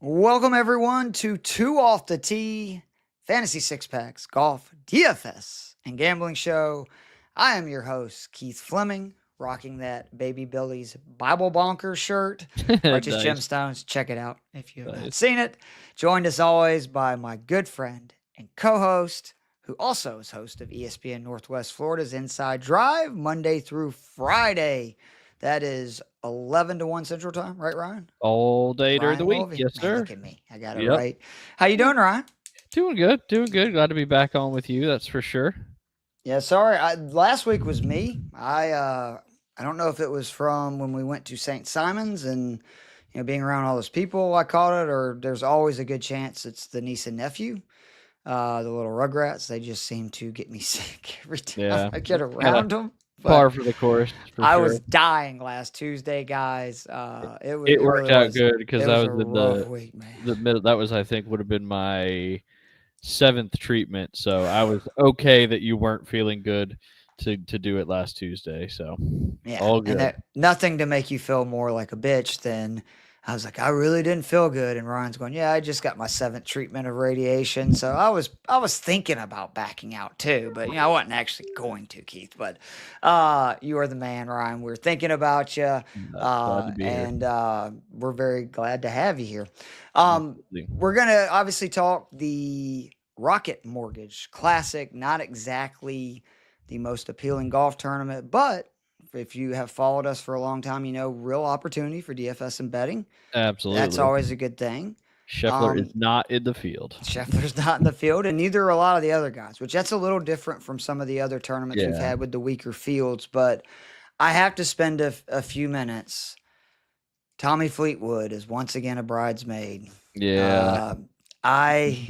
Welcome, everyone, to Two Off the Tee Fantasy Six Packs Golf DFS and Gambling Show. I am your host, Keith Flemming, rocking that Baby Billy's Bible Bonkers shirt. Righteous Nice. Gemstones. Check it out if you have not Nice. seen it. Joined as always by my good friend and co host, who also is host of ESPN Northwest Florida's Inside Drive, Monday through Friday. That is 11 to 1 Central Time, right, Ryan? All day during the Ryan week. Mulvey. Yes, Man, sir. look at me. I got it Yep. right. How you doing, Ryan? Doing good. Doing good. Glad to be back on with you. That's for sure. Yeah, sorry. Last week was me. I don't know if it was from when we went to St. Simon's and being around all those people I caught it, or there's always a good chance it's the niece and nephew, the little Rugrats. They just seem to get me sick every time Yeah. I get around them. Par for the course. For I sure. was dying last Tuesday, guys. It worked really out was. good because It I was was a in rough week, man. the middle. That was, I think, would have been my 7th treatment. So I was okay that you weren't feeling good to do it last Tuesday. So Yeah, all good. and nothing to make you feel more like a bitch than I was like, I really didn't feel good, and Ryan's going, yeah, I just got my 7th treatment of radiation, so I was thinking about backing out too, but I wasn't actually going to, Keith. But you are the man, Ryan. We're thinking about you, Glad to be here. and we're very glad to have you here. Absolutely. We're gonna obviously talk the Rocket Mortgage Classic, not exactly the most appealing golf tournament, but if you have followed us for a long time, real opportunity for DFS and betting. Absolutely. That's always a good thing. Scheffler is not in the field. Scheffler's not in the field, and neither are a lot of the other guys, which that's a little different from some of the other tournaments we've had with the weaker fields. But I have to spend a few minutes. Tommy Fleetwood is once again a bridesmaid. Yeah.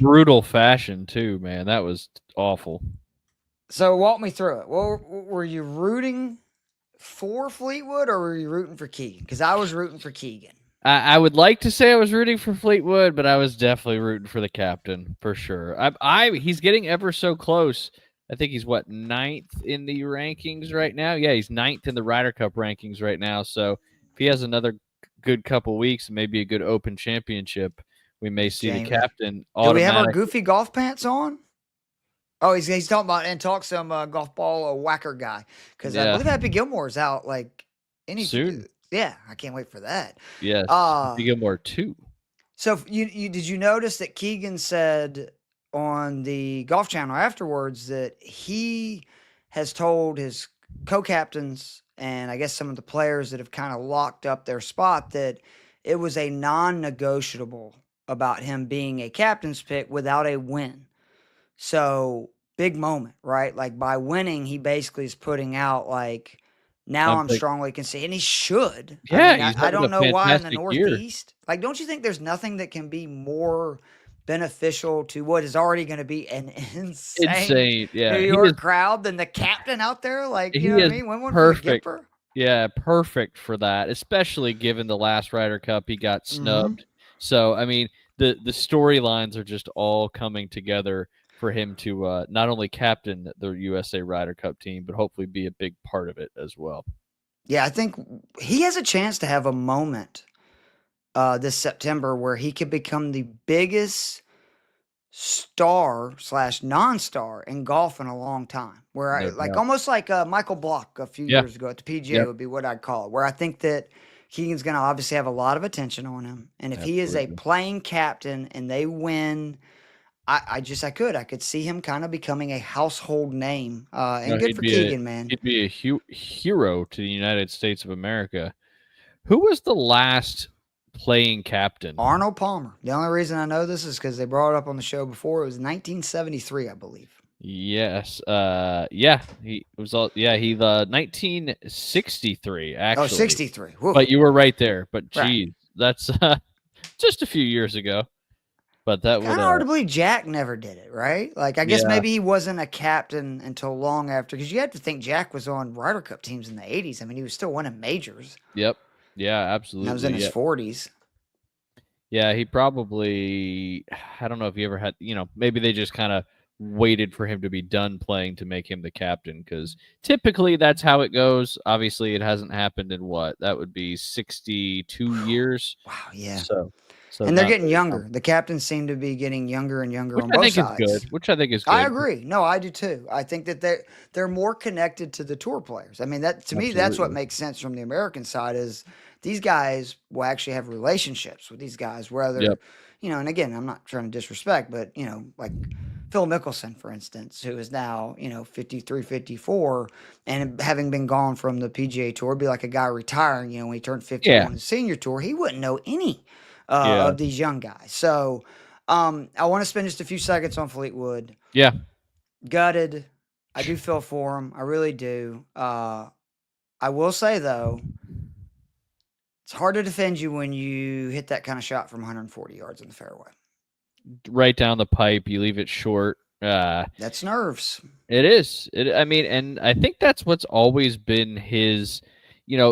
Brutal fashion too, man. That was awful. So walk me through it. Well, were you rooting for Fleetwood or were you rooting for Keegan? Because I was rooting for Keegan. I would like to say I was rooting for Fleetwood, but I was definitely rooting for the captain for sure. He's getting ever so close. I think he's 9th in the rankings right now. Yeah, he's 9th in the Ryder Cup rankings right now. So if he has another good couple weeks, maybe a good Open Championship, we may see the captain. Do we have our goofy golf pants on? Oh, he's talking about and talk some golf ball whacker guy because I believe Happy Gilmore's out soon. Yeah, I can't wait for that. Yes, Happy Gilmore too. So did you notice that Keegan said on the Golf Channel afterwards that he has told his co-captains and I guess some of the players that have kind of locked up their spot that it was a non-negotiable about him being a captain's pick without a win. So big moment, right? Like by winning, he basically is putting out like, now I'm strongly considered, and he should. Yeah, I don't know why in the Northeast. Like, don't you think there's nothing that can be more beneficial to what is already going to be an insane New York crowd than the captain out there? Like, you know what I mean? Win one for the Gipper. Yeah, perfect for that, especially given the last Ryder Cup he got snubbed. So, I mean, the storylines are just all coming together for him to not only captain the USA Ryder Cup team, but hopefully be a big part of it as well. Yeah, I think he has a chance to have a moment this September where he could become the biggest star/non-star in golf in a long time. Where almost like Michael Block a few years ago at the PGA would be what I'd call it. Where I think that Keegan's going to obviously have a lot of attention on him, and if he is a playing captain and they win, I could see him kind of becoming a household name, and good for Keegan, man. He'd be a hero to the United States of America. Who was the last playing captain? Arnold Palmer. The only reason I know this is because they brought it up on the show before. It was 1973, I believe. Yes. He was all. Yeah, he 1963 actually. Oh, 63. Woo. But you were right there. But geez, that's just a few years ago. But that was kind of hard to believe Jack never did it, right? Like, I guess maybe he wasn't a captain until long after, because you have to think Jack was on Ryder Cup teams in the 80s. I mean, he was still winning majors. Yep. Yeah, absolutely. That was in his 40s. Yeah, he probably, I don't know if he ever had, maybe they just kind of waited for him to be done playing to make him the captain, because typically that's how it goes. Obviously, it hasn't happened in that would be 62 years. Wow, yeah. So And they're not getting very younger. The captains seem to be getting younger and younger which on I both think is good. sides. Which I think is I good. agree. No, I do too. I think that they're more connected to the tour players. I mean, that to me, that's what Absolutely. makes sense from the American side is these guys will actually have relationships with these guys, whether Yep. and again, I'm not trying to disrespect, but like Phil Mickelson, for instance, who is now 53, 54, and having been gone from the PGA Tour, it'd be like a guy retiring. When he turned 50 Yeah. on the senior tour, he wouldn't know any Yeah. of these young guys. So I want to spend just a few seconds on Fleetwood. Yeah. Gutted. I do feel for him. I really do. I will say though, it's hard to defend you when you hit that kind of shot from 140 yards in the fairway. Right down the pipe, you leave it short. That's nerves. It is. I mean, and I think that's what's always been his.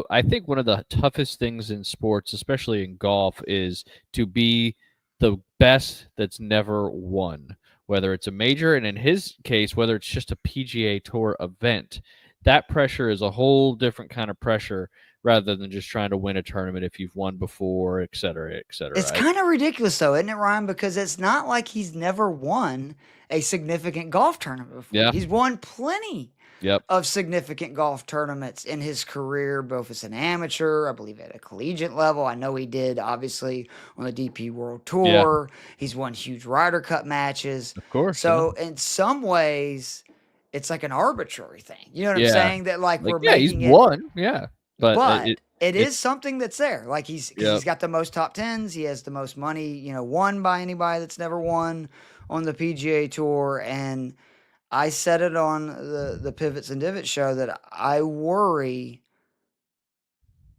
I think one of the toughest things in sports, especially in golf, is to be the best that's never won, whether it's a major, and in his case, whether it's just a PGA Tour event. That pressure is a whole different kind of pressure rather than just trying to win a tournament if you've won before, et cetera, et It's cetera. kind of ridiculous though, isn't it, Ryan? Because it's not like he's never won a significant golf tournament before. Yeah. He's won plenty Yep. of significant golf tournaments in his career, both as an amateur, I believe at a collegiate level. I know he did, obviously, on the DP World Yeah. Tour. He's won huge Ryder Cup matches. Of course. So, in some ways, it's like an arbitrary thing. You know what I'm Yeah. saying? That like we're Yeah, he's making it, won. Yeah. But but it it's is something that's there. Like because yep. he's got the most top tens. He has the most money, won by anybody that's never won on the PGA Tour. And I said it on the Pivots and Divots show that I worry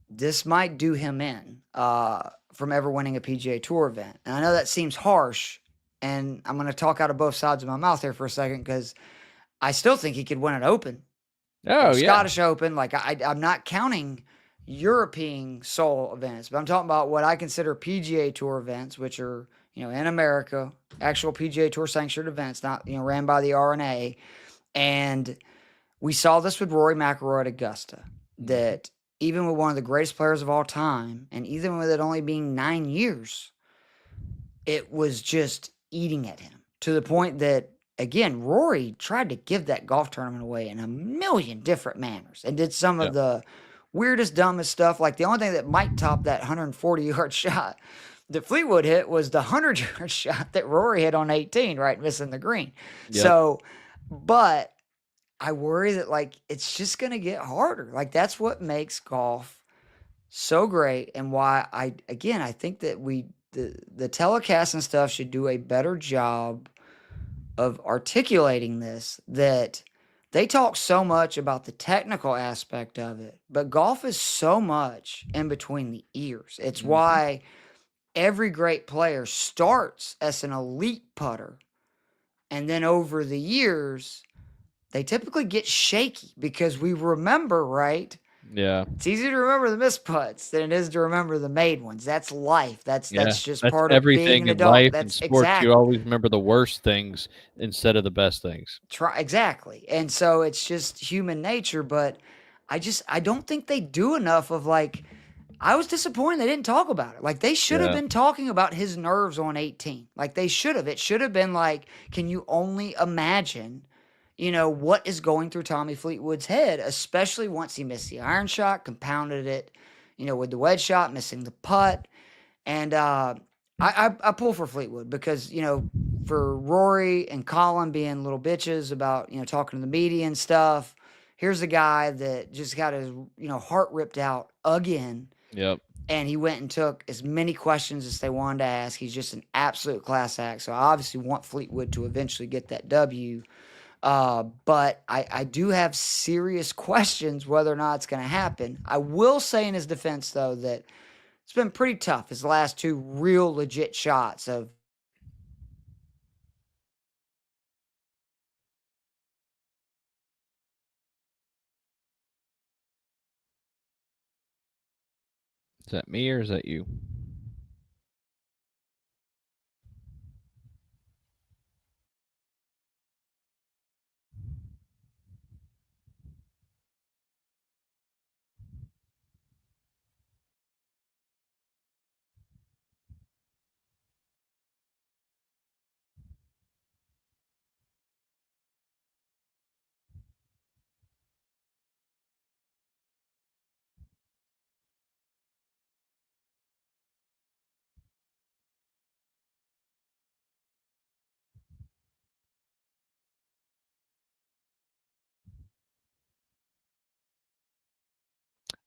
this might do him in from ever winning a PGA Tour event. And I know that seems harsh, and I'm going to talk out of both sides of my mouth here for a second because I still think he could win an Open or Oh, a yeah. Scottish Open. Like I'm not counting European soul events, but I'm talking about what I consider PGA Tour events, which are in America, actual PGA Tour sanctioned events, not ran by the RNA. And we saw this with Rory McIlroy at Augusta, that even with one of the greatest players of all time, and even with it only being 9 years, it was just eating at him to the point that, again, Rory tried to give that golf tournament away in a million different manners and did some of the weirdest, dumbest stuff. Like the only thing that might top that 140-yard shot that Fleetwood hit was the 100-yard shot that Rory hit on 18, right, missing the green. Yep. So, but I worry that like it's just going to get harder. Like that's what makes golf so great, and why I think that the telecast and stuff should do a better job of articulating this, that they talk so much about the technical aspect of it, but golf is so much in between the ears. It's why every great player starts as an elite putter, and then over the years they typically get shaky because we remember, right? Yeah. It's easier to remember the missed putts than it is to remember the made ones. That's life. That's just That's part of being everything an in adult. life and That's sports. exactly. You always remember the worst things instead of the best things. Exactly. And so it's just human nature, but I don't think they do enough of like I was disappointed they didn't talk about it. Like they should have been talking about his nerves on 18. Like they should have. It should have been like, can you only imagine what is going through Tommy Fleetwood's head, especially once he missed the iron shot, compounded it, with the wedge shot, missing the putt. And I pull for Fleetwood because, for Rory and Colin being little bitches about, talking to the media and stuff, here's a guy that just got his, heart ripped out again. Yep. And he went and took as many questions as they wanted to ask. He's just an absolute class act. So I obviously want Fleetwood to eventually get that W. But I do have serious questions whether or not it's going to happen. I will say in his defense, though, that it's been pretty tough. His last two real legit shots of Is that me or is that you?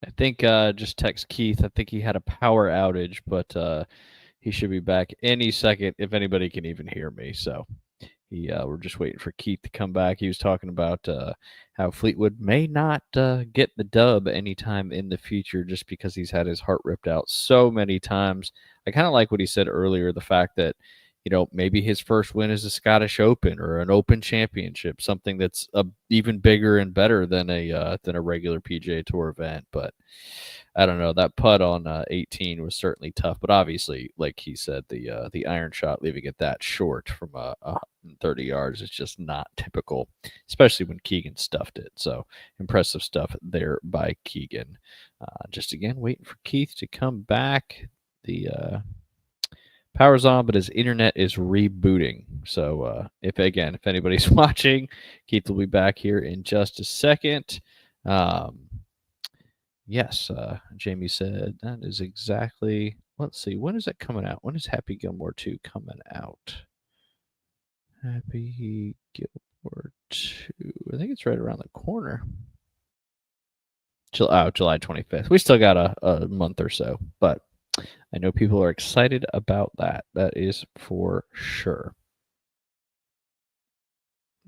I think just text Keith. I think he had a power outage, but he should be back any second if anybody can even hear me. So we're just waiting for Keith to come back. He was talking about how Fleetwood may not get the dub anytime in the future just because he's had his heart ripped out so many times. I kind of like what he said earlier, the fact that maybe his first win is a Scottish Open or an Open Championship, something that's even bigger and better than a regular PGA Tour event. But I don't know. That putt on 18 was certainly tough, but obviously, like he said, the iron shot leaving it that short from 130 yards is just not typical, especially when Keegan stuffed it. So impressive stuff there by Keegan. Just again, waiting for Keith to come back. The power's on, but his internet is rebooting. So if anybody's watching, Keith will be back here in just a second. Yes, Jamie said that is exactly. Let's see, when is that coming out? When is Happy Gilmore 2 coming out? Happy Gilmore 2. I think it's right around the corner. July 25th. We still got a month or so, but I know people are excited about that. That is for sure.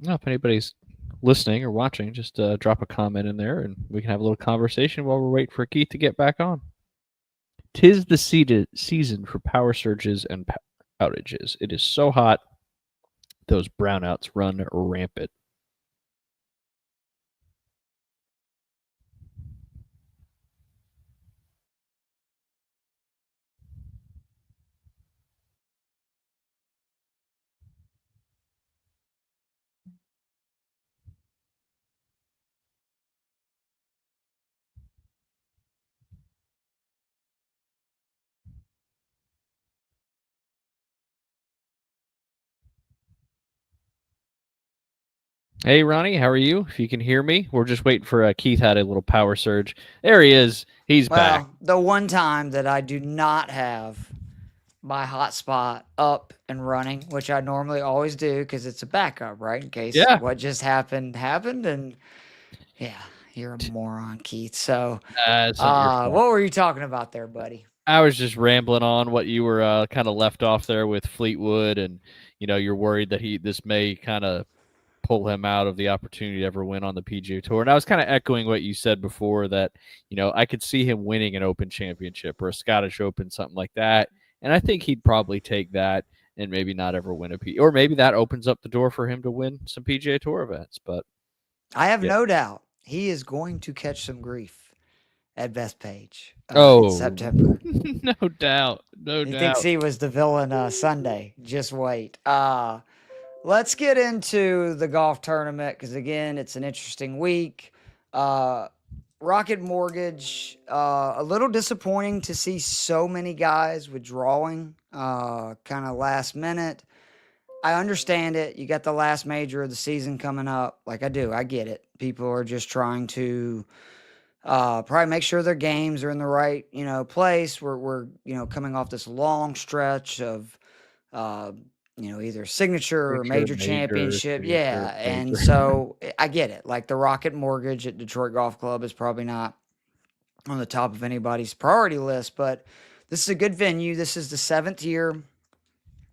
Now, if anybody's listening or watching, just drop a comment in there and we can have a little conversation while we're waiting for Keith to get back on. 'Tis the season for power surges and outages. It is so hot, those brownouts run rampant. Hey, Ronnie, how are you? If you can hear me, we're just waiting for Keith had a little power surge. There he is. He's back. Well, the one time that I do not have my hotspot up and running, which I normally always do because it's a backup, right? In case what just happened happened. And yeah, you're a moron, Keith. So, what were you talking about there, buddy? I was just rambling on what you were kind of left off there with Fleetwood, and you're worried that this may kind of pull him out of the opportunity to ever win on the PGA Tour. And I was kind of echoing what you said before that, I could see him winning an Open Championship or a Scottish Open, something like that. And I think he'd probably take that and maybe not ever win or maybe that opens up the door for him to win some PGA Tour events. But I have no doubt he is going to catch some grief at Bethpage in September. No doubt. He thinks he was the villain Sunday. Just wait. Let's get into the golf tournament because, again, it's an interesting week. Rocket Mortgage, a little disappointing to see so many guys withdrawing kind of last minute. I understand it. You got the last major of the season coming up. Like I do. I get it. People are just trying to probably make sure their games are in the right, place. We're coming off this long stretch of either signature or major championship. Yeah. And so I get it. Like the Rocket Mortgage at Detroit Golf Club is probably not on the top of anybody's priority list, but this is a good venue. This is the 7th year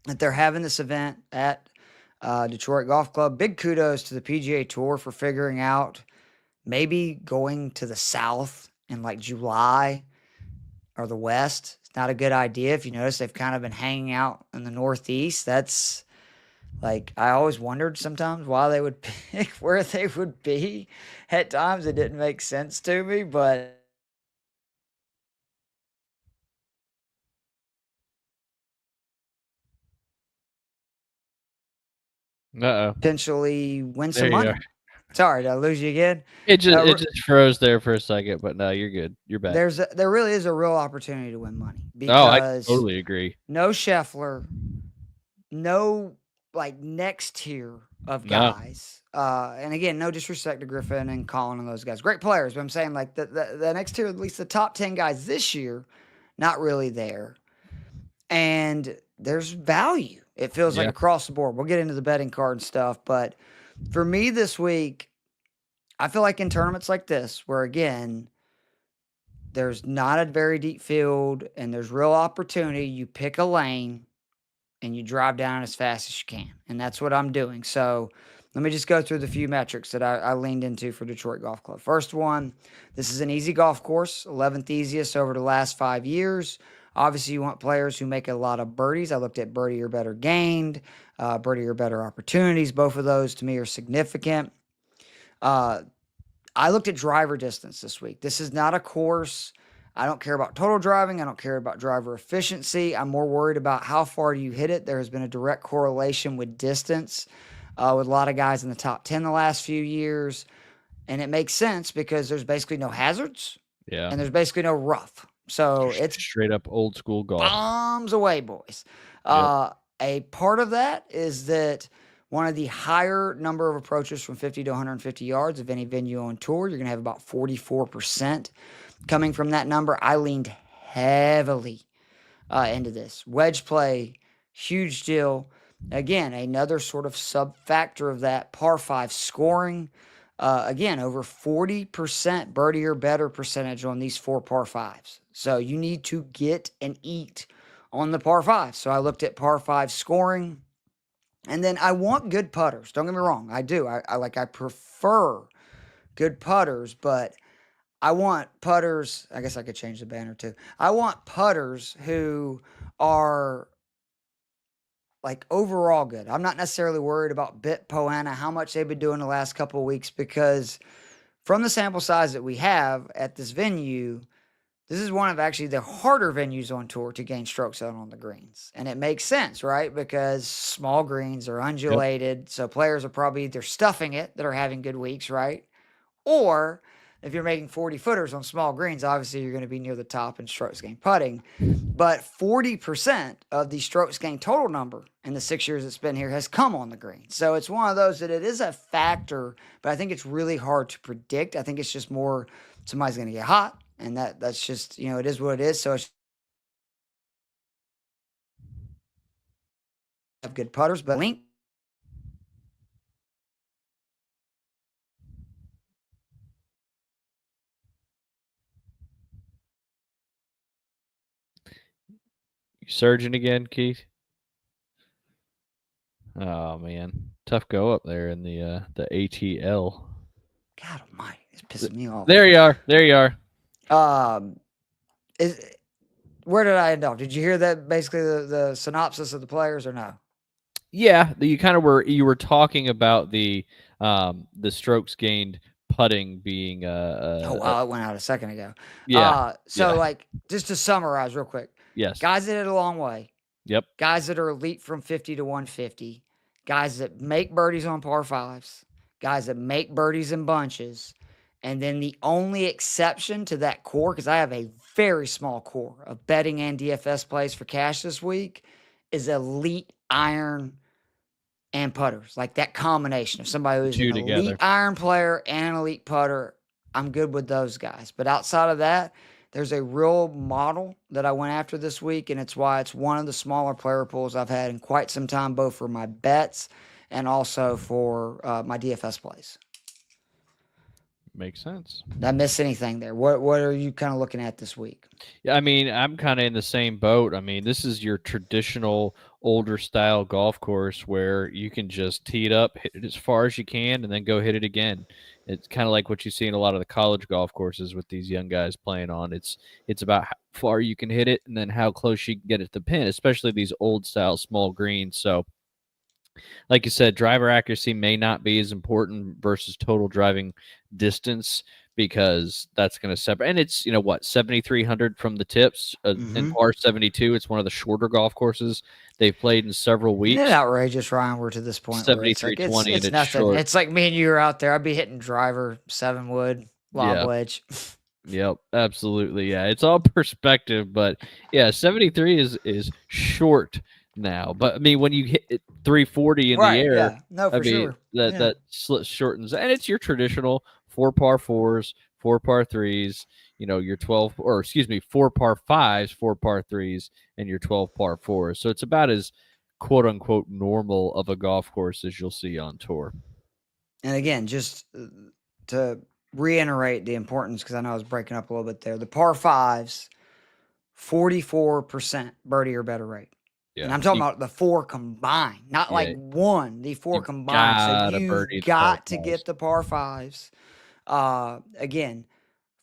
that they're having this event at Detroit Golf Club. Big kudos to the PGA Tour for figuring out maybe going to the South in like July or the West. It's not a good idea. If you notice, they've kind of been hanging out in the Northeast. That's like, I always wondered sometimes why they would pick where they would be. At times it didn't make sense to me, but potentially win some money. Sorry, did I lose you again? It just froze there for a second, but no, you're good. You're back. There really is a real opportunity to win money because I totally agree. No Scheffler, no like next tier of guys. And again, no disrespect to Griffin and Colin and those guys. Great players, but I'm saying like the next tier, at least the top 10 guys this year, not really there. And there's value. It feels like across the board. We'll get into the betting card and stuff, but for me this week, I feel like in tournaments like this, where again, there's not a very deep field and there's real opportunity, you pick a lane and you drive down as fast as you can. And that's what I'm doing. So let me just go through the few metrics that I leaned into for Detroit Golf Club. First one, this is an easy golf course, 11th easiest over the last 5 years. Obviously, you want players who make a lot of birdies. I looked at birdie or better gained, birdie or better opportunities. Both of those to me are significant. I looked at driver distance this week. This is not a course. I don't care about total driving. I don't care about driver efficiency. I'm more worried about how far do you hit it. There has been a direct correlation with distance with a lot of guys in the top 10 the last few years. And it makes sense because there's basically no hazards. Yeah. And there's basically no rough. So it's straight up old school golf. Bombs away, boys. A part of that is that one of the higher number of approaches from 50 to 150 yards of any venue on tour. You're going to have about 44% coming from that number. I leaned heavily into this. Wedge play, huge deal. Again, another sort of sub-factor of that, par 5 scoring. Again, over 40% birdie or better percentage on these 4 par 5s. So you need to get and eat on the par 5. So I looked at par 5 scoring. And then I want good putters. Don't get me wrong. I do. I prefer good putters, but I want putters. I guess I could change the banner too. I want putters who are like overall good. I'm not necessarily worried about Bit Poana, how much they've been doing the last couple of weeks, because from the sample size that we have at this venue, this is one of actually the harder venues on tour to gain strokes out on the greens. And it makes sense, right? Because small greens are undulated. Yep. So players are probably either stuffing it that are having good weeks, right? Or if you're making 40 footers on small greens, obviously you're going to be near the top in strokes gained putting. But 40% of the strokes gained total number in the 6 years it's been here has come on the green. So it's one of those that it is a factor, but I think it's really hard to predict. I think it's just more somebody's going to get hot. And that's just, it is what it is. So it's have good putters, but link. You surging again, Keith? Oh man, tough go up there in the ATL. God almighty, it's pissing me off. There you are. There you are. Where did I end off? Did you hear that? Basically, the synopsis of the players, or no? Yeah, you were talking about the strokes gained putting being oh wow, it went out a second ago. Yeah. Like just to summarize real quick. Yes. Guys that hit a long way. Yep. Guys that are elite from 50 to 150. Guys that make birdies on par 5s. Guys that make birdies in bunches. And then the only exception to that core, because I have a very small core of betting and DFS plays for cash this week, is elite iron and putters. Like that combination of somebody who's an elite iron player and an elite putter. I'm good with those guys. But outside of that, there's a real model that I went after this week, and it's why it's one of the smaller player pools I've had in quite some time, both for my bets and also for my DFS plays. Makes sense. Did I miss anything there? What are you kind of looking at this week? Yeah, I mean, I'm kind of in the same boat. I mean, this is your traditional older style golf course where you can just tee it up, hit it as far as you can, and then go hit it again. It's kind of like what you see in a lot of the college golf courses with these young guys playing on. It's about how far you can hit it and then how close you can get it to the pin, especially these old style small greens. So like you said, driver accuracy may not be as important versus total driving distance because that's going to separate. And it's, 7,300 from the tips in par 72. It's one of the shorter golf courses they've played in several weeks. Isn't it outrageous, Ryan? We're to this point. 73-20. It's nothing. Short. It's like me and you are out there. I'd be hitting driver, 7 wood, lob wedge. Yep, absolutely. Yeah, it's all perspective, but yeah, 73 is short now. But I mean, when you hit 340 in the air, sure. That shortens, and it's your traditional 4 par 4s, 4 par 3s, your 4 par 5s, 4 par 3s, and your 12 par 4s. So it's about as quote unquote normal of a golf course as you'll see on tour. And again, just to reiterate the importance because I know I was breaking up a little bit there. The par fives, 44% birdie or better rate. Yeah. And I'm talking about the four combined, not like one, the four combined. So you've got to get the par fives. Again,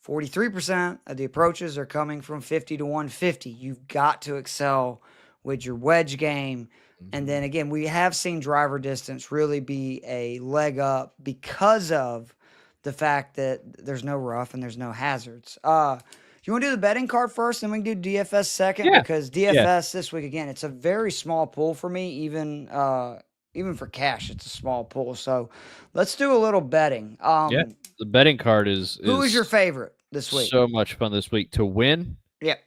43% of the approaches are coming from 50 to 150. You've got to excel with your wedge game. And then again, we have seen driver distance really be a leg up because of the fact that there's no rough and there's no hazards. You want to do the betting card first, and we can do DFS second? Yeah. Because DFS this week, again, it's a very small pool for me, even for cash, it's a small pool. So let's do a little betting. The betting card is who is your favorite this week? So much fun this week to win. Yep.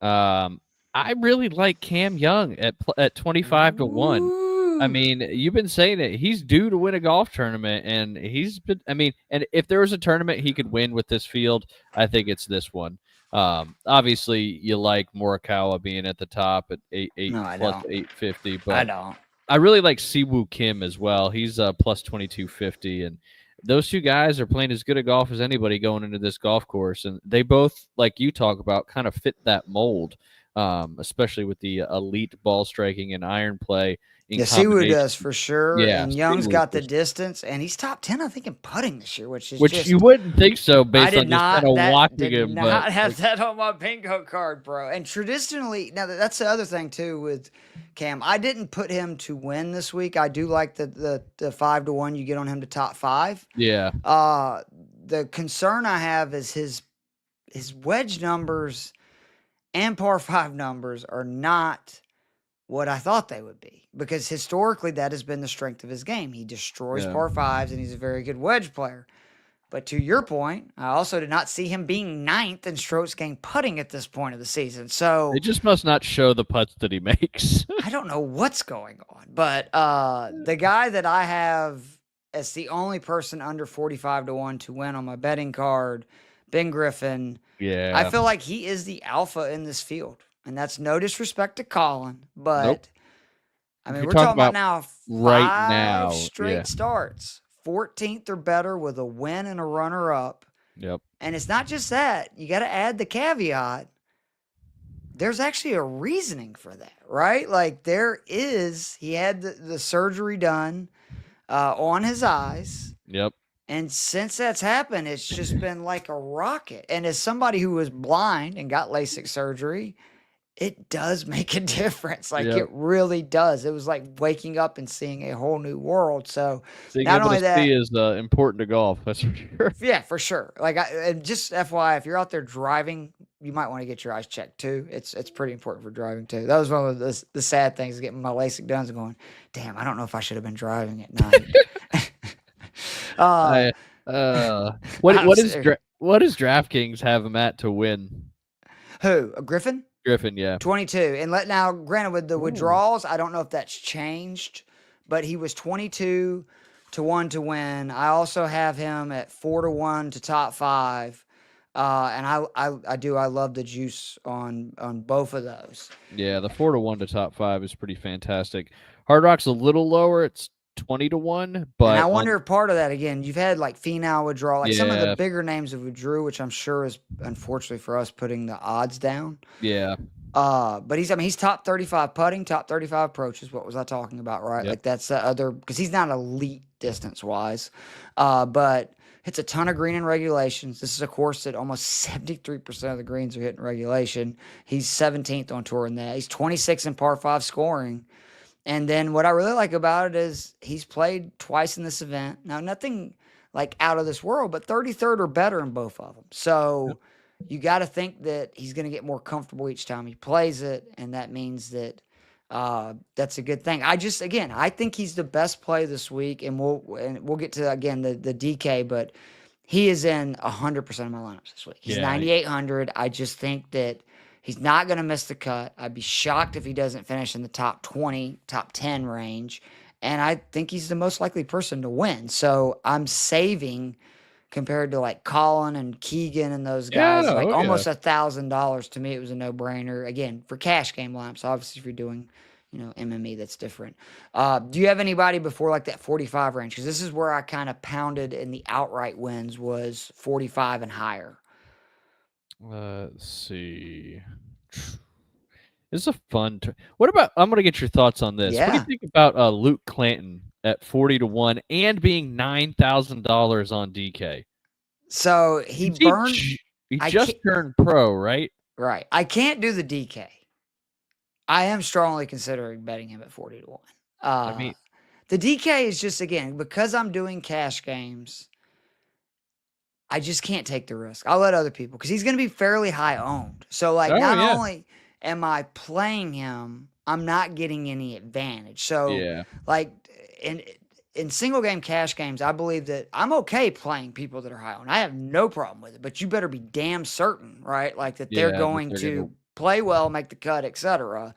I really like Cam Young at 25 to 1. I mean, you've been saying it. He's due to win a golf tournament, and and if there was a tournament he could win with this field, I think it's this one. Obviously, you like Morikawa being at the top at 850, but I don't. I really like Siwoo Kim as well. He's plus 2250, and those two guys are playing as good a golf as anybody going into this golf course, and they both, like you talk about, kind of fit that mold, especially with the elite ball striking and iron play. Yeah, Siwoo does for sure. Yeah, and Young's got the distance, and he's top 10, I think, in putting this year, which you wouldn't think so based on just kind of watching him. I did not have that on my bingo card, bro. And traditionally, now that's the other thing too with Cam. I didn't put him to win this week. I do like the 5 to 1 you get on him to top 5. Yeah. The concern I have is his wedge numbers and par 5 numbers are not what I thought they would be, because historically that has been the strength of his game. He destroys par 5s, and he's a very good wedge player. But to your point, I also did not see him being 9th in strokes gained putting at this point of the season. So they just must not show the putts that he makes. I don't know what's going on, but the guy that I have as the only person under 45 to 1 to win on my betting card, Ben Griffin. Yeah, I feel like he is the alpha in this field. And that's no disrespect to Colin, but I mean, we're talking about now 5 straight starts, 14th or better with a win and a runner-up. Yep. And it's not just that. You got to add the caveat. There's actually a reasoning for that, right? Like he had the surgery done on his eyes. Yep. And since that's happened, it's just been like a rocket. And as somebody who was blind and got LASIK surgery, it does make a difference. Like it really does. It was like waking up and seeing a whole new world. So not only that is important to golf. That's for sure. Yeah, for sure. Like and just FYI, if you're out there driving, you might want to get your eyes checked too. It's pretty important for driving too. That was one of the sad things, getting my LASIK done and going, damn, I don't know if I should have been driving at night. What does DraftKings have him at to win? Who? Griffin? Griffin, yeah. 22. And now, granted, with the withdrawals, I don't know if that's changed, but he was 22 to 1 to win. I also have him at 4 to 1 to top 5. And I love the juice on both of those. Yeah, the 4 to 1 to top 5 is pretty fantastic. Hard Rock's a little lower. It's 20 to 1, but and I wonder if part of that, again, you've had like Finau withdraw, like some of the bigger names have withdrew, which I'm sure is unfortunately for us putting the odds down. Yeah. But he's top 35 putting, top 35 approaches. What was I talking about, right? Yep. Like that's the other, because he's not elite distance wise, but hits a ton of green in regulations. This is a course that almost 73% of the greens are hitting regulation. He's 17th on tour in that. He's 26 in par 5 scoring. And then what I really like about it is he's played twice in this event. Now, nothing like out of this world, but 33rd or better in both of them. So you got to think that he's going to get more comfortable each time he plays it. And that means that that's a good thing. I think he's the best play this week. And we'll get to, again, the DK, but he is in 100% of my lineups this week. He's 9,800. I just think that he's not going to miss the cut. I'd be shocked if he doesn't finish in the top 20, top 10 range. And I think he's the most likely person to win. So I'm saving compared to like Colin and Keegan and those guys, almost $1,000. To me, it was a no-brainer. Again, for cash game lineups, obviously if you're doing, MME that's different. Do you have anybody before like that 45 range? Because this is where I kind of pounded in the outright wins was 45 and higher. Let's see. This is a fun. What about? I'm gonna get your thoughts on this. What do you Yeah. think about Luke Clanton at 40-1 and being $9,000 on DK? So he Is he burned. he I just can't. turned pro, right? Right. I can't do the DK. I am strongly considering betting him at 40-1. I mean, The DK is just, again, because I'm doing cash games, I just can't take the risk. I'll let other people, because he's going to be fairly high owned. So, like, oh not yeah, only am I playing him, I'm not getting any advantage. So, yeah, like, in single game cash games, I believe that I'm okay playing people that are high owned. I have no problem with it, but you better be damn certain, right? Like, that they're yeah. That going they're gonna. to play well, make the cut, etc.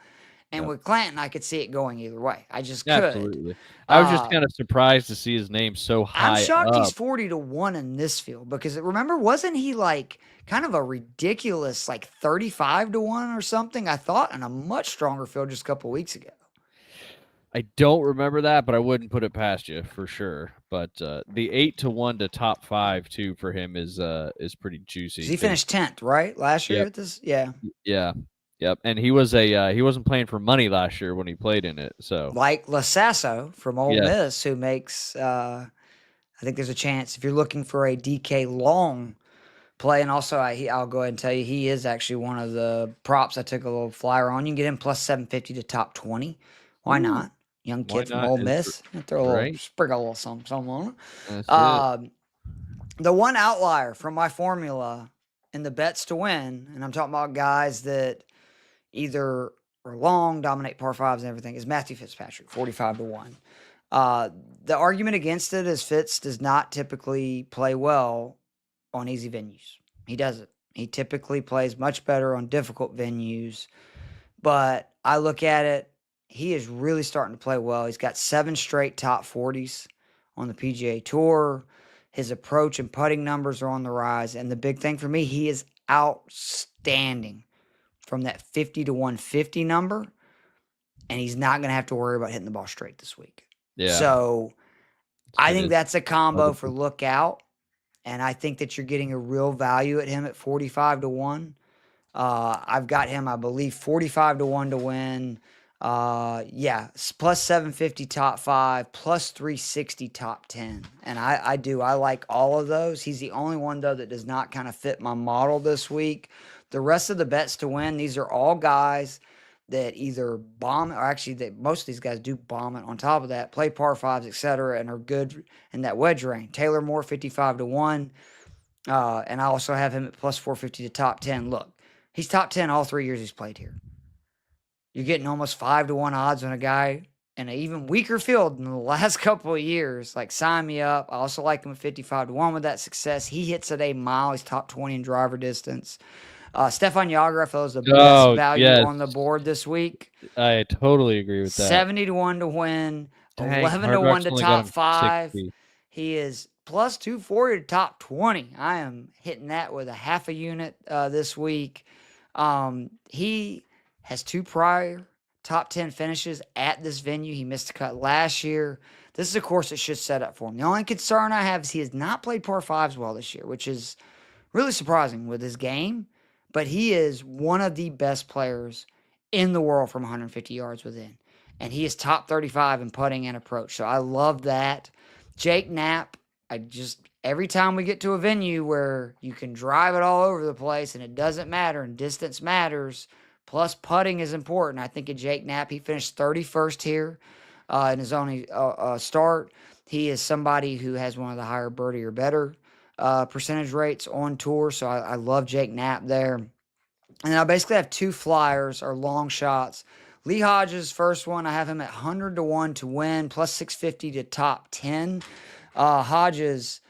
And Yep, with Clanton, I could see it going either way. I just could. absolutely. I was just Uh, kind of surprised to see his name so I'm high shocked he's up. 40-1 in this field because remember, wasn't he like kind of a ridiculous like 35-1 or something? I thought in a much stronger field just a couple weeks ago. I don't remember that, but I wouldn't put it past you for sure. But the 8-1 to top 5 too for him is pretty juicy. He finished 10th, right? Last year Yep, at this? Yeah. yeah, yep. And he was he wasn't playing for money last year when he played in it. So Like Lasasso from Ole yes, Miss, who makes, I think there's a chance if you're looking for a DK long play. And also, I'll go ahead and tell you, he is actually one of the props I took a little flyer on. You can get him plus 750 to top 20. Why ooh, not? Young why kid from not? Ole Is Miss. Throw a little, right. sprinkle a little something on it. That's it. The one outlier from my formula in the bets to win, and I'm talking about guys that either are long, dominate par fives and everything, is Matthew Fitzpatrick, 45-1. The argument against it is Fitz does not typically play well on easy venues. He doesn't. He typically plays much better on difficult venues. But I look at it, he is really starting to play well. He's got 7 straight top 40s on the PGA Tour. His approach and putting numbers are on the rise. And the big thing for me, he is outstanding from that 50-150 number. And he's not going to have to worry about hitting the ball straight this week. Yeah, So I think that's a combo for wonderful. lookout. And I think that you're getting a real value at him at 45-1. I've got him, I believe, 45-1 to win. Yeah, plus 750 top 5, plus 360 top 10. And I like all of those. He's the only one, though, that does not kind of fit my model this week. The rest of the bets to win, these are all guys that either bomb, or actually that most of these guys do bomb it on top of that, play par fives, etc., and are good in that wedge range. Taylor Moore, 55-1. And I also have him at plus 450 to top 10. Look, he's top 10 all 3 years he's played here. You're getting almost 5-1 odds on a guy in an even weaker field in the last couple of years. Like, sign me up. I also like him at 55-1 with that success. He hits at a mile. He's top 20 in driver distance. Stefan Yager, I feel, is the best Oh value yes, on the board this week. I totally agree with that. 70-1 to win, Dang, 11-1 Hard to only got top him 5. 60. He is plus 240 to top 20. I am hitting that with a half a unit this week. He has 2 prior top 10 finishes at this venue. He missed a cut last year. This is a course that should set up for him. The only concern I have is he has not played par 5s well this year, which is really surprising with his game. But he is one of the best players in the world from 150 yards within. And he is top 35 in putting and approach. So I love that. Jake Knapp, every time we get to a venue where you can drive it all over the place and it doesn't matter and distance matters, plus putting is important. I think at Jake Knapp, he finished 31st here in his only start. He is somebody who has one of the higher birdie or better percentage rates on tour. So I love Jake Knapp there. And I basically have 2 flyers or long shots. Lee Hodges, first one, I have him at 100-1 to win, plus 650 to top 10. Hodges,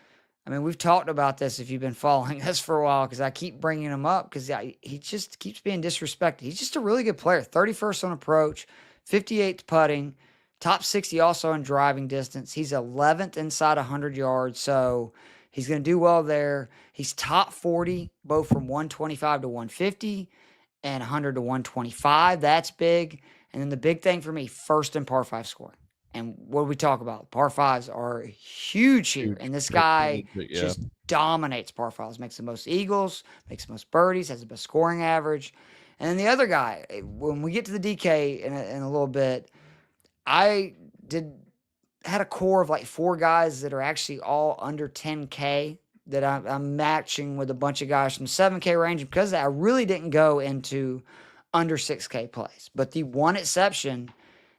I mean, we've talked about this if you've been following us for a while, because I keep bringing him up because he just keeps being disrespected. He's just a really good player. 31st on approach, 58th putting, top 60 also in driving distance. He's 11th inside 100 yards, so he's going to do well there. He's top 40, both from 125 to 150 and 100 to 125. That's big. And then the big thing for me, first in par 5 scoring. And what do we talk about? Par 5s are huge here. And this guy just dominates par 5s, makes the most eagles, makes the most birdies, has the best scoring average. And then the other guy, when we get to the DK in a little bit, I had a core of like 4 guys that are actually all under 10K that I'm matching with a bunch of guys from 7K range. Because I really didn't go into under 6K plays. But the one exception,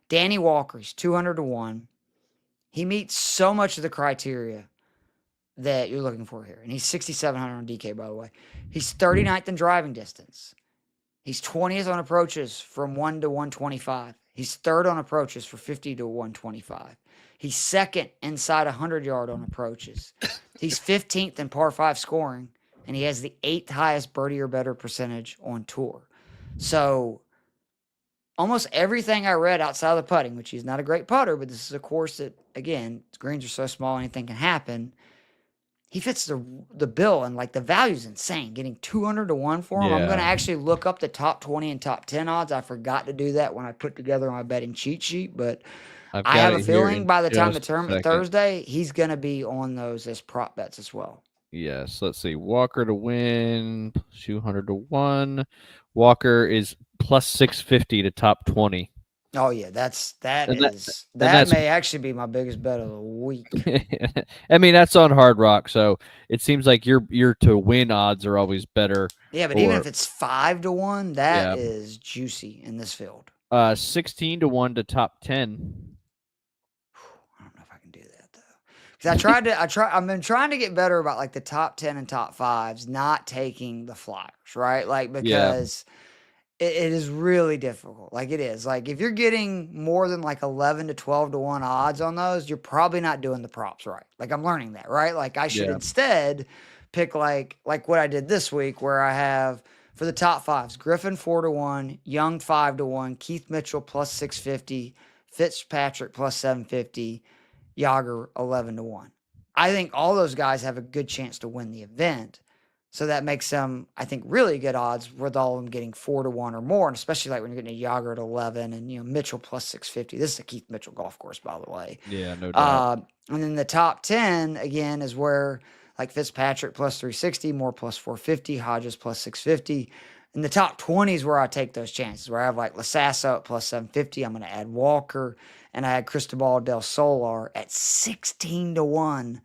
Danny Walker, he's 200-1. He meets so much of the criteria that you're looking for here. And he's 6,700 on DK, by the way. He's 39th in driving distance. He's 20th on approaches from 1 to 125. He's 3rd on approaches for 50 to 125. He's 2nd inside 100-yard on approaches. He's 15th in par 5 scoring, and he has the 8th highest birdie or better percentage on tour. So almost everything I read outside of the putting, which he's not a great putter, but this is a course that, again, greens are so small, anything can happen. He fits the bill, and like the value's insane. Getting 200-1 for him. Yeah. I'm going to actually look up the top 20 and top 10 odds. I forgot to do that when I put together my betting cheat sheet, but I have a feeling by the time the tournament Thursday, he's going to be on those as prop bets as well. Yes, let's see. Walker to win, 200-1. Walker is plus 650 to top 20. Oh yeah, that may actually be my biggest bet of the week. I mean, that's on Hard Rock, so it seems like your to win odds are always better. Yeah, but even if it's 5-1, that is juicy in this field. 16-1 to top 10. I don't know if I can do that though, because I've been trying to get better about like the top 10 and top 5s, not taking the flyers, right? Like because. Yeah. It is really difficult. Like it is. Like if you're getting more than like 11 to 12-1 odds on those, you're probably not doing the props right. Like I'm learning that, right? Like I should instead pick like what I did this week, where I have for the top 5s, Griffin 4-1, Young 5-1, Keith Mitchell plus 650, Fitzpatrick plus 750, Yager 11-1. I think all those guys have a good chance to win the event. So that makes them, I think, really good odds with all of them getting 4-1 or more, and especially like when you're getting a Yager at 11 and Mitchell plus 650. This is a Keith Mitchell golf course, by the way. Yeah, no doubt. And then the top 10 again is where like Fitzpatrick plus 360, Moore plus 450, Hodges plus 650. And the top 20 is where I take those chances, where I have like Lasasso at plus 750. I'm going to add Walker, and I had Cristobal del Solar at 16-1.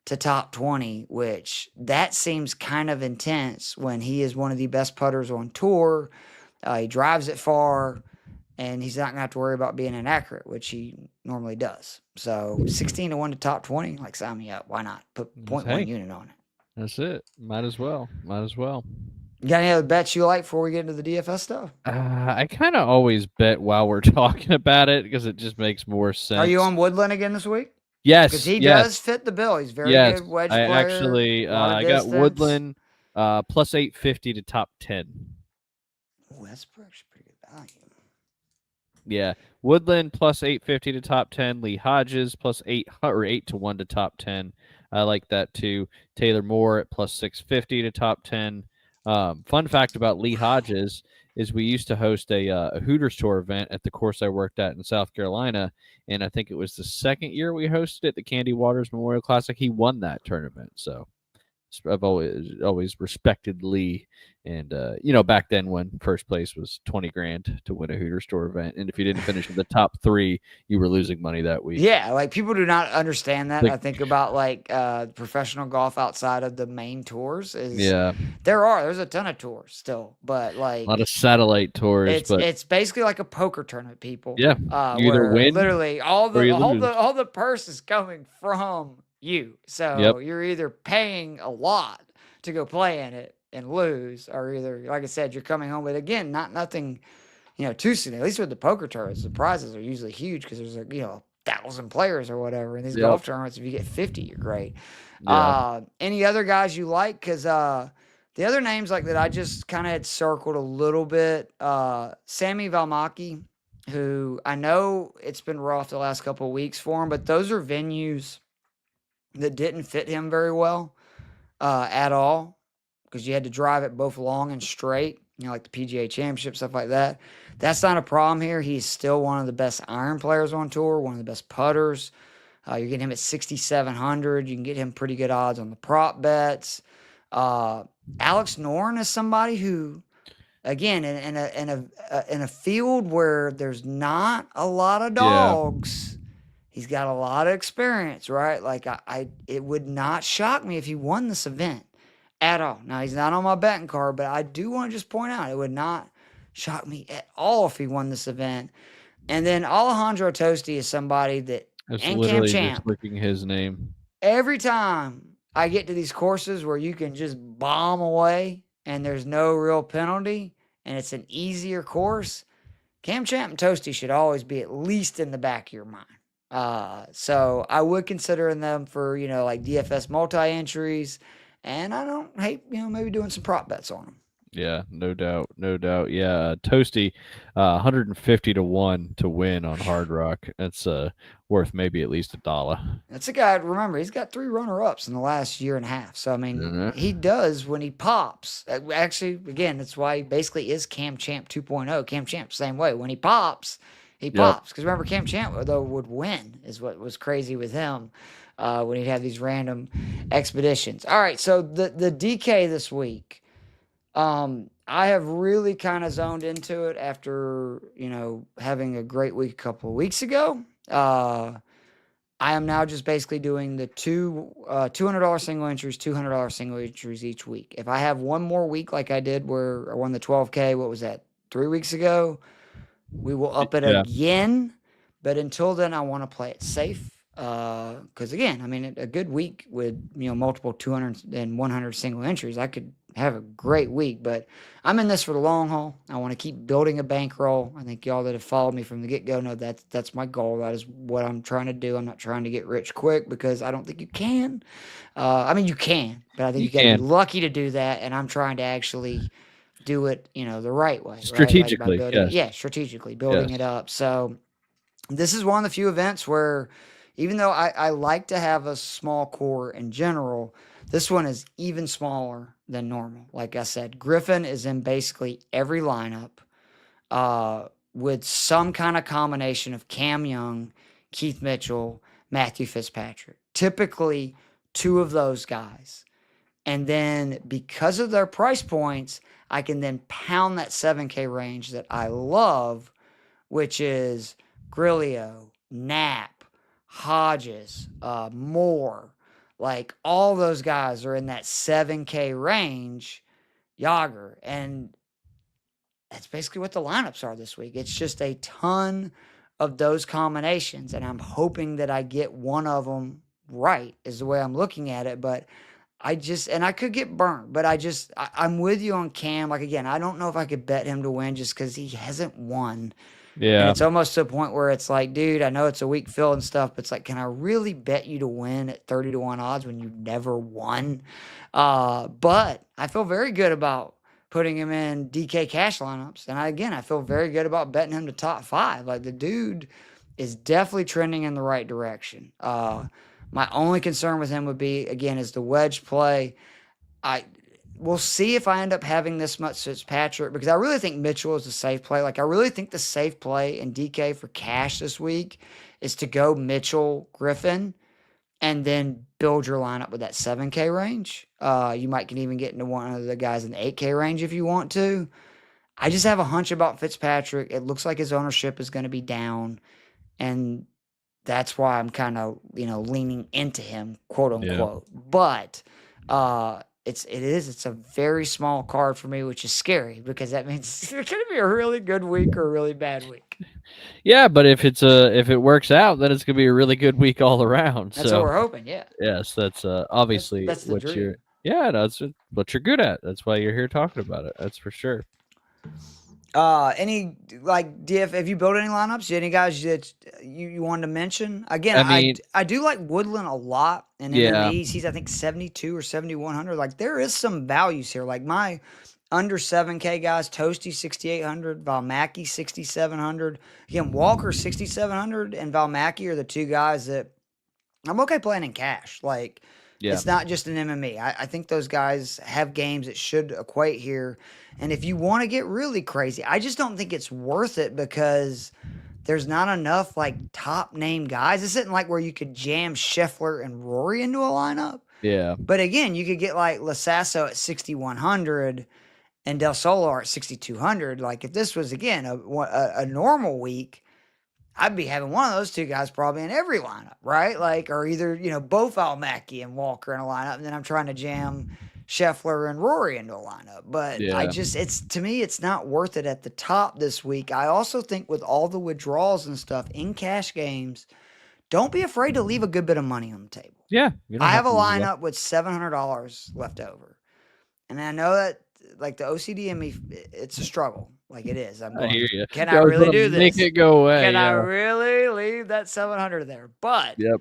To top 20, which that seems kind of intense when he is one of the best putters on tour. He drives it far, and he's not going to have to worry about being inaccurate, which he normally does. So 16-1 to top 20, like sign me up. Why not? Put 0.1 unit on it. That's it. Might as well. You got any other bets you like before we get into the DFS stuff? I kind of always bet while we're talking about it because it just makes more sense. Are you on Woodland again this week? Yes, because he does fit the bill. He's very good wedge player. I got Woodland plus 850 to top 10. Oh, that's pretty good value. Yeah, Woodland plus 850 to top 10. Lee Hodges plus 8-1 to top 10. I like that too. Taylor Moore at plus 650 to top 10. Fun fact about Lee Hodges is we used to host a Hooters Tour event at the course I worked at in South Carolina, and I think it was the second year we hosted it, the Candy Waters Memorial Classic. He won that tournament, so I've always respected Lee. And back then when first place was $20,000 to win a Hooters Tour event, and if you didn't finish in the top 3, you were losing money that week. Yeah, like people do not understand that. I think about like professional golf outside of the main tours. There's a ton of tours still, but like a lot of satellite tours. It's basically like a poker tournament, people. Yeah, you either win, literally all the purse is coming from you. So you're either paying a lot to go play in it and lose, or either, like I said, you're coming home with, again, nothing, too soon. At least with the poker tournaments, the prizes are usually huge because there's 1,000 players or whatever. In these golf tournaments, if you get 50, you're great. Yeah. Any other guys you like? Because the other names like that I just kind of had circled a little bit. Sammy Valmaki, who I know it's been rough the last couple of weeks for him, but those are venues that didn't fit him very well at all, because you had to drive it both long and straight. like the PGA Championship, stuff like that. That's not a problem here. He's still one of the best iron players on tour, one of the best putters. You're getting him at 6,700. You can get him pretty good odds on the prop bets. Alex Noren is somebody who, again, in a field where there's not a lot of dogs, he's got a lot of experience, right? Like it would not shock me if he won this event at all. Now he's not on my betting card, but I do want to just point out it would not shock me at all if he won this event. And then Alejandro Tosti is somebody that, and Cam Champ, just clicking his name. Every time I get to these courses where you can just bomb away and there's no real penalty and it's an easier course, Cam Champ and Toasty should always be at least in the back of your mind. So I would consider them for, like DFS multi-entries, and I don't hate, maybe doing some prop bets on them. Yeah, no doubt. Yeah, Toasty, 150 to 1 to win on Hard Rock. That's worth maybe at least $1. That's a guy. Remember, he's got 3 runner-ups in the last year and a half. So I mean, he does when he pops. Actually, again, that's why he basically is Cam Champ 2.0. Cam Champ, same way. When he pops, he pops. Because remember, Cam Champ though would win is what was crazy with him when he'd have these random expeditions. All right, so the DK this week. I have really kind of zoned into it after, having a great week a couple of weeks ago. I am now just basically doing the $200 single entries, $200 single entries each week. If I have one more week like I did where I won the 12K, what was that, 3 weeks ago, we will up it again. But until then, I want to play it safe. Because again, I mean, a good week with, multiple 200 and 100 single entries, I could have a great week, but I'm in this for the long haul. I want to keep building a bankroll. I think y'all that have followed me from the get-go know that's my goal. That is what I'm trying to do. I'm not trying to get rich quick because I don't think you can. I mean, you can, but I think you got to be lucky to do that, and I'm trying to actually do it, the right way. Strategically, right? Strategically, building it up. So this is one of the few events where even though I like to have a small core in general, this one is even smaller than normal. Like I said, Griffin is in basically every lineup with some kind of combination of Cam Young, Keith Mitchell, Matthew Fitzpatrick. Typically 2 of those guys. And then because of their price points, I can then pound that 7K range that I love, which is Grillo, Knapp, Hodges, Moore. Like all those guys are in that 7K range, Yager. And that's basically what the lineups are this week. It's just a ton of those combinations. And I'm hoping that I get one of them right is the way I'm looking at it. But I could get burned, but I'm with you on Cam. Like, again, I don't know if I could bet him to win just because he hasn't won. Yeah. And it's almost to a point where it's like, dude, I know it's a weak field and stuff, but it's like, can I really bet you to win at 30 to 1 odds when you never won? But I feel very good about putting him in DK cash lineups. And I feel very good about betting him to top 5. Like, the dude is definitely trending in the right direction. My only concern with him would be, again, is the wedge play. We'll see if I end up having this much Fitzpatrick, because I really think Mitchell is a safe play. Like, I really think the safe play in DK for cash this week is to go Mitchell, Griffin, and then build your lineup with that 7K range. You might can even get into one of the guys in the 8K range if you want to. I just have a hunch about Fitzpatrick. It looks like his ownership is going to be down, and that's why I'm kind of, leaning into him, quote unquote. Yeah. But it's a very small card for me, which is scary because that means it's going to be a really good week or a really bad week. Yeah, but if it works out, then it's going to be a really good week all around. That's what we're hoping. Yeah. Yes, that's obviously that's what dream. you're. Yeah, that's what you're good at. That's why you're here talking about it. That's for sure. Any like DF? Have you built any lineups? Any guys that you wanted to mention? Again, I do like Woodland a lot, and he's I think 72 or 7100. Like, there is some values here. Like, my under 7K guys, Toasty 6800, Valmaki 6700. Again, Walker 6700 and Valmaki are the 2 guys that I'm okay playing in cash. Like, Yeah. It's not just an MME. I think those guys have games that should equate here. And if you want to get really crazy, I just don't think it's worth it because there's not enough like top name guys. This isn't like where you could jam Scheffler and Rory into a lineup. Yeah. But again, you could get like Lasasso at 6,100 and Del Solar at 6,200. Like if this was again a normal week, I'd be having one of those two guys probably in every lineup, right? Like, or either, both Almacki and Walker in a lineup, and then I'm trying to jam Scheffler and Rory into a lineup. But Yeah. to me, it's not worth it at the top this week. I also think with all the withdrawals and stuff in cash games, don't be afraid to leave a good bit of money on the table. Yeah. I have a lineup with $700 left over. And I know that, like, the OCD in me, it's a struggle. Like, it is. I'm I going, hear you. can I really do this? Make it go away. Can I really leave that 700 there? But Yep.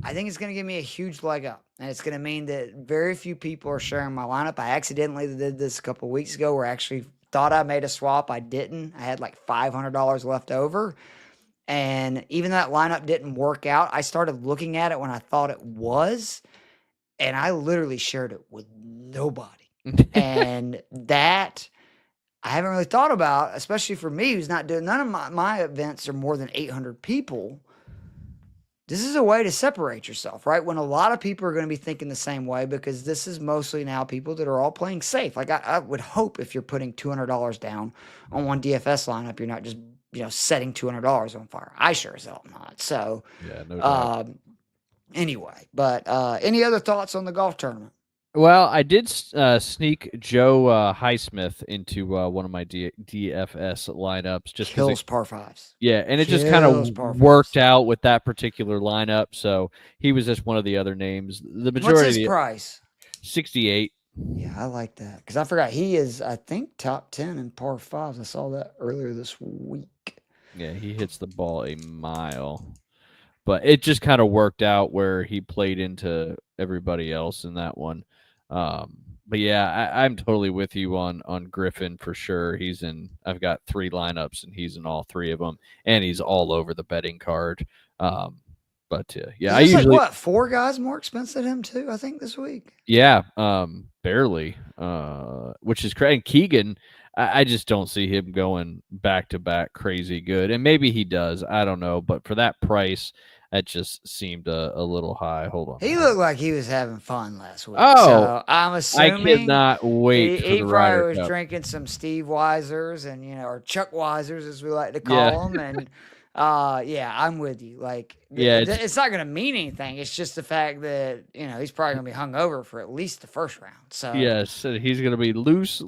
I think it's going to give me a huge leg up. And it's going to mean that very few people are sharing my lineup. I accidentally did this a couple of weeks ago where I actually thought I made a swap. I didn't. I had like $500 left over. And even though that lineup didn't work out, I started looking at it when I thought it was. And I literally shared it with nobody. And that I haven't really thought about, especially for me who's not doing, none of my events are more than 800 people. This is a way to separate yourself, right? When a lot of people are going to be thinking the same way, because this is mostly now people that are all playing safe. Like I would hope if you're putting $200 down on one DFS lineup, you're not just, setting $200 on fire. I sure as hell am not. So, Yeah, no doubt. Anyway, but any other thoughts on the golf tournament? Well, I did sneak Joe Highsmith into one of my DFS lineups. Just Kills par fives. Yeah, and it just kind of worked out with that particular lineup. So he was just one of the other names. The majority. What's his price? 68. Yeah, I like that because I forgot he is, I think, top 10 in par fives. I saw that earlier this week. Yeah, he hits the ball a mile. But it just kind of worked out where he played into everybody else in that one. But yeah, I'm totally with you on Griffin for sure. I've got 3 lineups and he's in all 3 of them, and he's all over the betting card. But yeah, I usually like 4 guys more expensive than him too, I think, this week. Yeah, barely. Which is crazy. Keegan, I just don't see him going back to back crazy good, and maybe he does. I don't know, but for that price, that just seemed a little high. Hold on. He looked like he was having fun last week. Oh, so I'm assuming I cannot wait. He probably was drinking some Steve Weisers and or Chuck Weisers as we like to call them, and yeah, I'm with you. Like, yeah, it's not going to mean anything. It's just the fact that he's probably going to be hungover for at least the first round. So yes, he's going to be loose.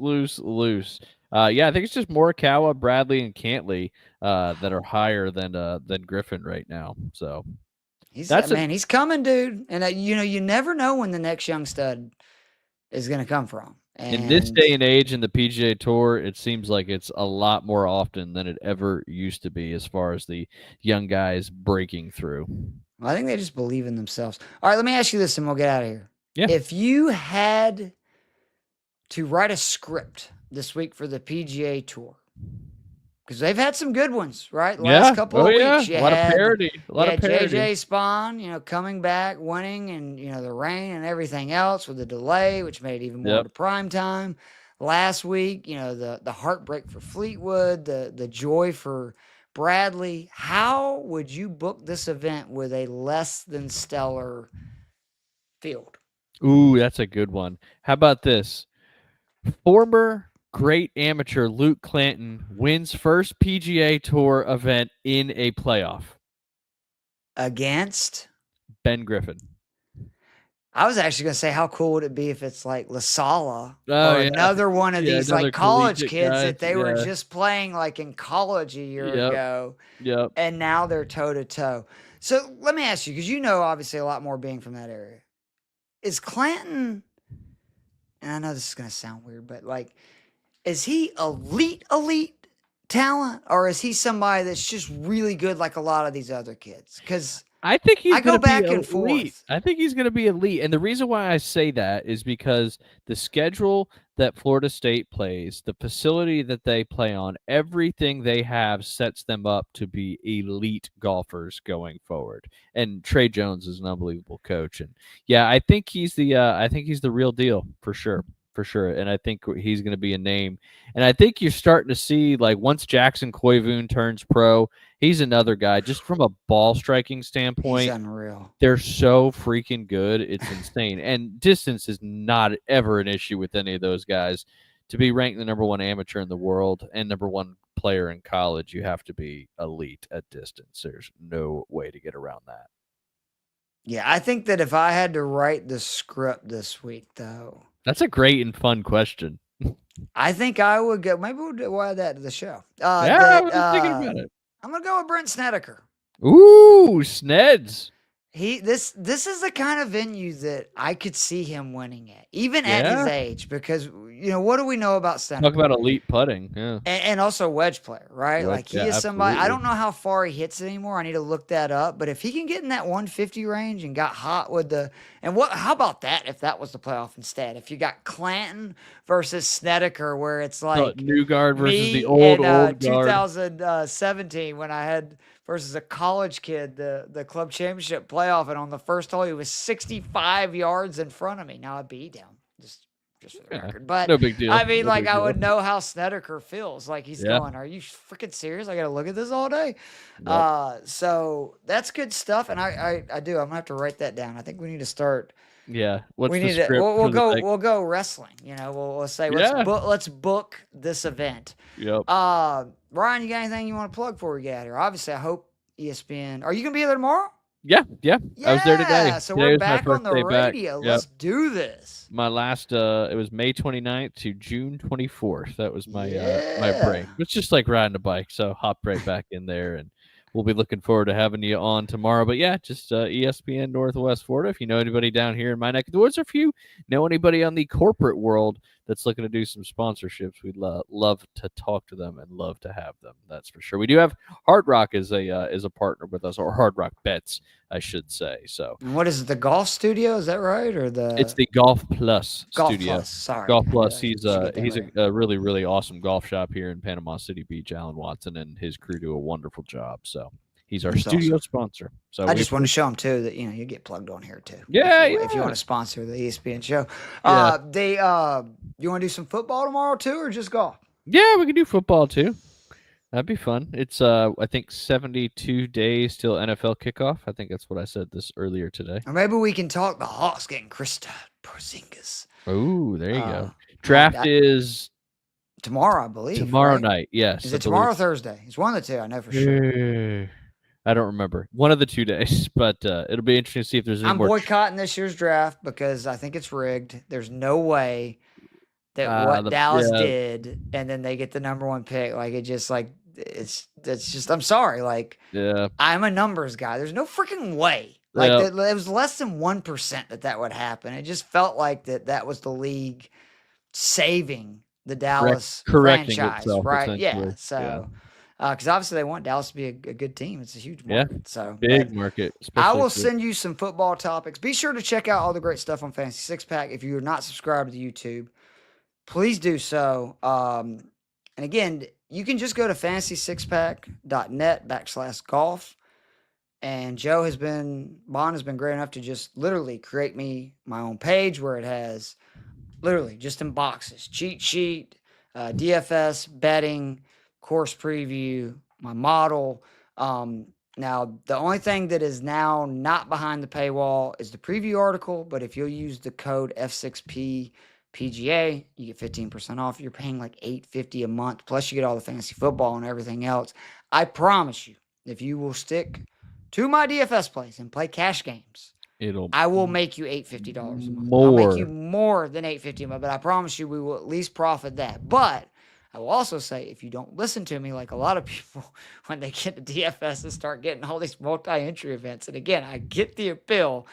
Yeah, I think it's just Morikawa, Bradley, and Cantley that are higher than Griffin right now. So he's coming, dude. And you never know when the next young stud is going to come from. And in this day and age in the PGA Tour, it seems like it's a lot more often than it ever used to be as far as the young guys breaking through. Well, I think they just believe in themselves. All right, let me ask you this and we'll get out of here. Yeah. If you had to write a script this week for the PGA Tour, because they've had some good ones, right? The last couple of weeks. A lot of parity. A lot of parity. JJ Spawn, coming back, winning, and, the rain and everything else with the delay, which made it even more to prime time. Last week, the heartbreak for Fleetwood, the joy for Bradley. How would you book this event with a less than stellar field? Ooh, that's a good one. How about this? Former great amateur Luke Clanton wins first PGA Tour event in a playoff. Against? Ben Griffin. I was actually going to say, how cool would it be if it's like La Sala or another one of these like college kids that they were just playing like in college a year ago. Yep. And now they're toe to toe. So let me ask you, because obviously a lot more being from that area. Is Clanton, and I know this is going to sound weird, but like, is he elite talent, or is he somebody that's just really good like a lot of these other kids? Because I think he's I go going to be back and elite. forth. I think he's going to be elite. And the reason why I say that is because the schedule that Florida State plays, the facility that they play on, everything they have sets them up to be elite golfers going forward. And Trey Jones is an unbelievable coach. And yeah, I think he's the real deal for sure. For sure. And I think he's going to be a name. And I think you're starting to see, like, once Jackson Koivunen turns pro, he's another guy just from a ball striking He's standpoint. unreal. They're so freaking good. It's insane. And distance is not ever an issue with any of those guys. To be ranked the number one amateur in the world and number one player in college, you have to be elite at distance. There's no way to get around that. Yeah, I think that if I had to write the script this week, though, That's a great and fun question. I think I would go. Maybe we'll add that to the show. Yeah, I was thinking about it. I'm gonna go with Brent Snedeker. Ooh, Sneds. This is the kind of venue that I could see him winning at, even at his Yeah. age, because what do we know about Talk Snedeker? about elite putting. Yeah. And also wedge player, right? Wedge, Like he yeah, is somebody. I absolutely. don't know how far he hits it anymore. I need to look that up. But if he can get in that 150 range and got hot with how about that if that was the playoff instead? If you got Clanton versus Snedeker, where it's like new guard versus me the old in guard. 2017 when I had versus a college kid the club championship playoff, and on the first hole he was 65 yards in front of me. Now I beat him. Just for the Yeah, record. But no big deal. I mean, No like big I deal. would know how Snedeker feels. Like he's Yeah. going, "Are you freaking serious? I got to look at this all day." Yep. So that's good stuff, and I do. I'm gonna have to write that down. I think we need to start. Yeah. What's We the need to. script We'll for the go. next? We'll go wrestling. We'll say Yeah. let's book this event. Yep. Ryan, you got anything you want to plug before we get out here? Obviously, I hope ESPN. Are you gonna be there tomorrow? Yeah. I was there today. Yeah, so Today we're was my back on first the day back. radio. Yep. Let's do this. My last it was May 29th to June 24th. That was my my Yeah. break. It's just like riding a bike, so hopped right back in there, and we'll be looking forward to having you on tomorrow. But yeah, just ESPN Northwest Florida. If you know anybody down here in my neck of the woods, or if you know anybody on the corporate world that's looking to do some sponsorships, we'd love to talk to them and love to have them. That's for sure. We do have Hard Rock as a partner with us, or Hard Rock Bets, I should say. So And what is it? The golf studio? Is that right? Or it's the Golf Plus Golf studio. Plus? Sorry, Golf I Plus. should He's get that he's right. a really, really awesome golf shop here in Panama City Beach. Alan Watson and his crew do a wonderful job. So he's our That's studio awesome. sponsor. So I just want to show them too that you get plugged on here too. Yeah, if you yeah. want to sponsor the ESPN show. Yeah. You want to do some football tomorrow too, or just golf? Yeah, we can do football too. That'd be fun. It's I think 72 days till NFL kickoff. I think that's what I said this earlier today. Or maybe we can talk the Hawks getting Krista Porzingis. Oh, there you go. Uh, Draft is tomorrow, I believe. tomorrow right? night. Yes. Is I it tomorrow or believe. Thursday? It's one of the two. I know for sure. I don't remember. One of the 2 days, but it'll be interesting to see if there's any I'm more. boycotting this year's draft because I think it's rigged. There's no way that what Dallas did, and then they get the number one pick. Like it just like it's just. I'm sorry. Like I'm a numbers guy. There's no freaking way. Like it was less than 1% that would happen. It just felt like that was the league saving the Dallas franchise, itself, right? Yeah. essentially. So. Because obviously they want Dallas to be a good team. It's a huge market. So big market. I will send you some football topics. Be sure to check out all the great stuff on Fantasy Six Pack. If you're not subscribed to YouTube, please do so. And again, you can just go to fantasysixpack.net/golf. And Bond has been great enough to just literally create me my own page where it has literally just in boxes, cheat sheet, DFS, betting, course preview, my model. Now, the only thing that is now not behind the paywall is the preview article, but if you'll use the code F6P PGA, you get 15% off. You're paying like $8.50 a month, plus you get all the fantasy football and everything else. I promise you, if you will stick to my DFS plays and play cash games, I will make you $850 a month. I'll make you more than $850 a month, but I promise you we will at least profit that. But I will also say, if you don't listen to me, like a lot of people, when they get to DFS and start getting all these multi-entry events, and again, I get the appeal,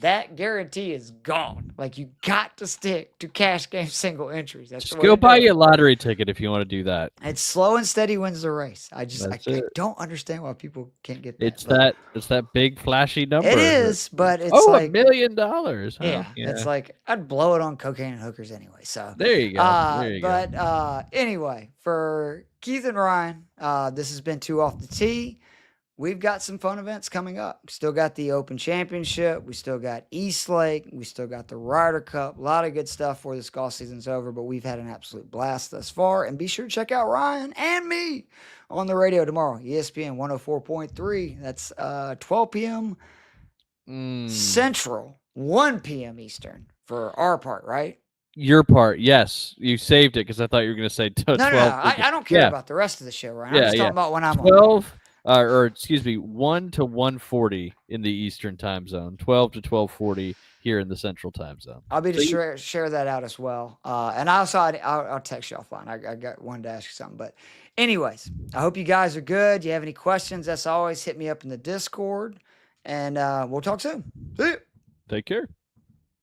that guarantee is gone. Like, you got to stick to cash game single entries. That's Just the way go to buy do you it. a lottery ticket if you want to do that. It's slow and steady wins the race. I That's I it. don't understand why people can't get that. It's but that big flashy number. it is, but it's Oh, like $1 million. Huh? yeah, it's like I'd blow it on cocaine and hookers anyway. So There you go. There you go. but anyway, for Keith and Ryan, this has been Two Off the Tee. We've got some fun events coming up. Still got the Open Championship. We still got East Lake. We still got the Ryder Cup. A lot of good stuff before this golf season's over, but we've had an absolute blast thus far. And be sure to check out Ryan and me on the radio tomorrow, ESPN 104.3. That's 12 p.m. Central, 1 p.m. Eastern for our part, right? Your part, yes. You saved it because I thought you were going to say 12. No. I don't care about the rest of the show, Ryan. I'm just talking about when I'm 12, or excuse me, 1 to 1:40 in the Eastern time zone, 12 to 12:40 here in the Central time zone. I'll be to share that out as well. And also, I'll text you offline. I got one to ask you something. But anyways, I hope you guys are good. You have any questions, as always, hit me up in the Discord. And we'll talk soon. See you. Take care.